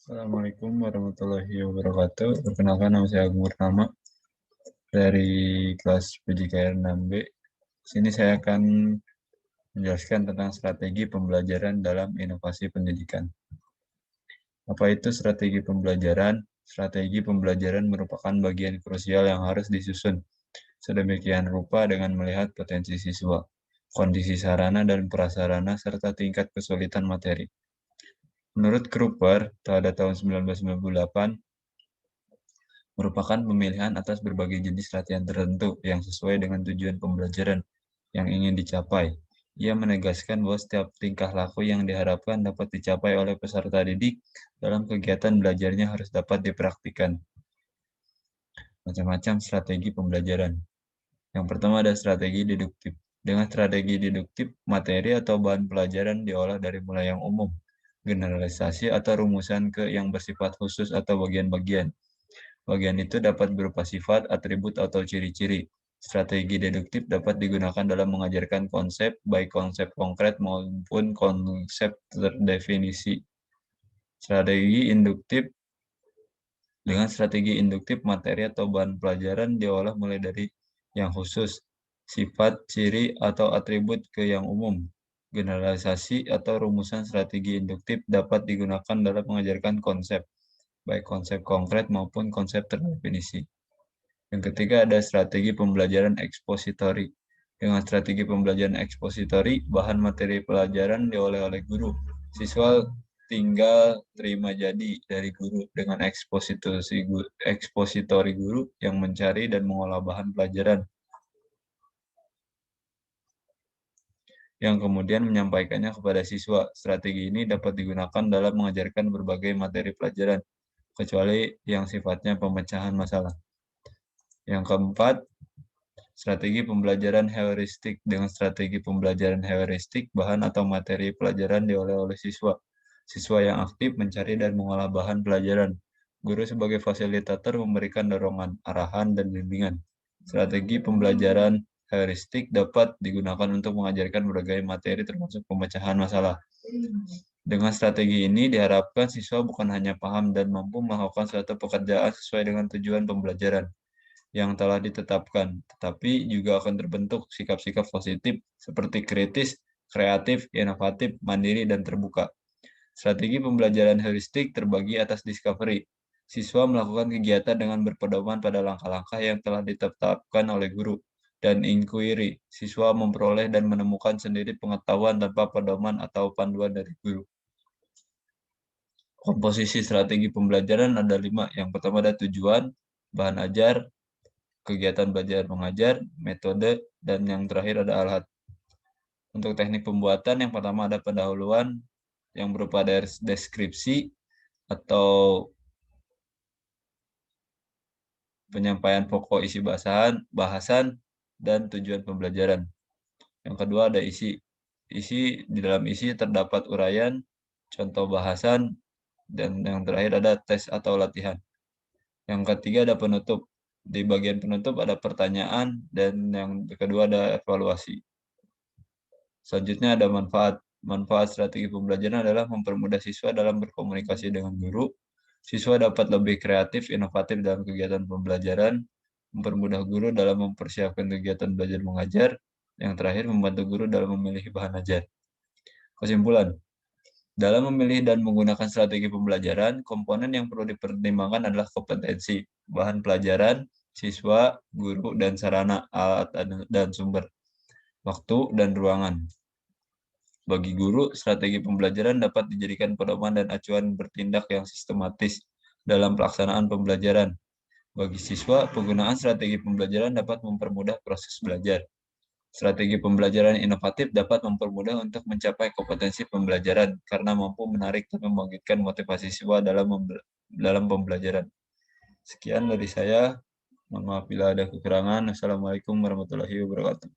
Assalamualaikum warahmatullahi wabarakatuh. Perkenalkan, nama saya Agung Purnama dari kelas PJKR 6B. Sini saya akan menjelaskan tentang strategi pembelajaran dalam inovasi pendidikan. Apa itu strategi pembelajaran? Strategi pembelajaran merupakan bagian krusial yang harus disusun sedemikian rupa dengan melihat potensi siswa, kondisi sarana dan prasarana, serta tingkat kesulitan materi. Menurut Kruper, pada tahun 1998, merupakan pemilihan atas berbagai jenis latihan tertentu yang sesuai dengan tujuan pembelajaran yang ingin dicapai. Ia menegaskan bahwa setiap tingkah laku yang diharapkan dapat dicapai oleh peserta didik dalam kegiatan belajarnya harus dapat dipraktikkan. Macam-macam strategi pembelajaran. Yang pertama ada strategi deduktif. Dengan strategi deduktif, materi atau bahan pelajaran diolah dari mulai yang umum, generalisasi atau rumusan ke yang bersifat khusus atau bagian-bagian. Bagian itu dapat berupa sifat, atribut, atau ciri-ciri. Strategi deduktif dapat digunakan dalam mengajarkan konsep, baik konsep konkret maupun konsep terdefinisi. Strategi induktif. Dengan strategi induktif, materi atau bahan pelajaran diolah mulai dari yang khusus, sifat, ciri, atau atribut ke yang umum. Generalisasi atau rumusan strategi induktif dapat digunakan dalam mengajarkan konsep, baik konsep konkret maupun konsep terdefinisi. Yang ketiga ada strategi pembelajaran ekspositori. Dengan strategi pembelajaran ekspositori, bahan materi pelajaran diolah oleh guru. Siswa tinggal terima jadi dari guru dengan ekspositori guru yang mencari dan mengolah bahan pelajaran, yang kemudian menyampaikannya kepada siswa. Strategi ini dapat digunakan dalam mengajarkan berbagai materi pelajaran, kecuali yang sifatnya pemecahan masalah. Yang keempat, strategi pembelajaran heuristik. Dengan strategi pembelajaran heuristik, bahan atau materi pelajaran diolah oleh siswa. Siswa yang aktif mencari dan mengolah bahan pelajaran. Guru sebagai fasilitator memberikan dorongan, arahan, dan bimbingan. Strategi pembelajaran heuristik dapat digunakan untuk mengajarkan berbagai materi termasuk pemecahan masalah. Dengan strategi ini diharapkan siswa bukan hanya paham dan mampu melakukan suatu pekerjaan sesuai dengan tujuan pembelajaran yang telah ditetapkan, tetapi juga akan terbentuk sikap-sikap positif seperti kritis, kreatif, inovatif, mandiri, dan terbuka. Strategi pembelajaran heuristik terbagi atas discovery. Siswa melakukan kegiatan dengan berpedoman pada langkah-langkah yang telah ditetapkan oleh guru. Dan inquiry, siswa memperoleh dan menemukan sendiri pengetahuan tanpa pedoman atau panduan dari guru. Komposisi strategi pembelajaran ada 5. Yang pertama ada tujuan, bahan ajar, kegiatan belajar mengajar, metode, dan yang terakhir ada alat. Untuk teknik pembuatan, yang pertama ada pendahuluan yang berupa deskripsi atau penyampaian pokok isi bahasan, dan tujuan pembelajaran. Yang kedua ada isi. Di dalam isi terdapat uraian, contoh bahasan, dan yang terakhir ada tes atau latihan. Yang ketiga ada penutup. Di bagian penutup ada pertanyaan, dan yang kedua ada evaluasi. Selanjutnya ada manfaat. Manfaat strategi pembelajaran adalah mempermudah siswa dalam berkomunikasi dengan guru. Siswa dapat lebih kreatif, inovatif dalam kegiatan pembelajaran, mempermudah guru dalam mempersiapkan kegiatan belajar mengajar, yang terakhir membantu guru dalam memilih bahan ajar. Kesimpulan, dalam memilih dan menggunakan strategi pembelajaran, komponen yang perlu dipertimbangkan adalah kompetensi, bahan pelajaran, siswa, guru, dan sarana, alat, dan sumber, waktu, dan ruangan. Bagi guru, strategi pembelajaran dapat dijadikan pedoman dan acuan bertindak yang sistematis dalam pelaksanaan pembelajaran. Bagi siswa, penggunaan strategi pembelajaran dapat mempermudah proses belajar. Strategi pembelajaran inovatif dapat mempermudah untuk mencapai kompetensi pembelajaran karena mampu menarik dan membangkitkan motivasi siswa dalam pembelajaran. Sekian dari saya. Mohon maaf bila ada kekurangan. Assalamualaikum warahmatullahi wabarakatuh.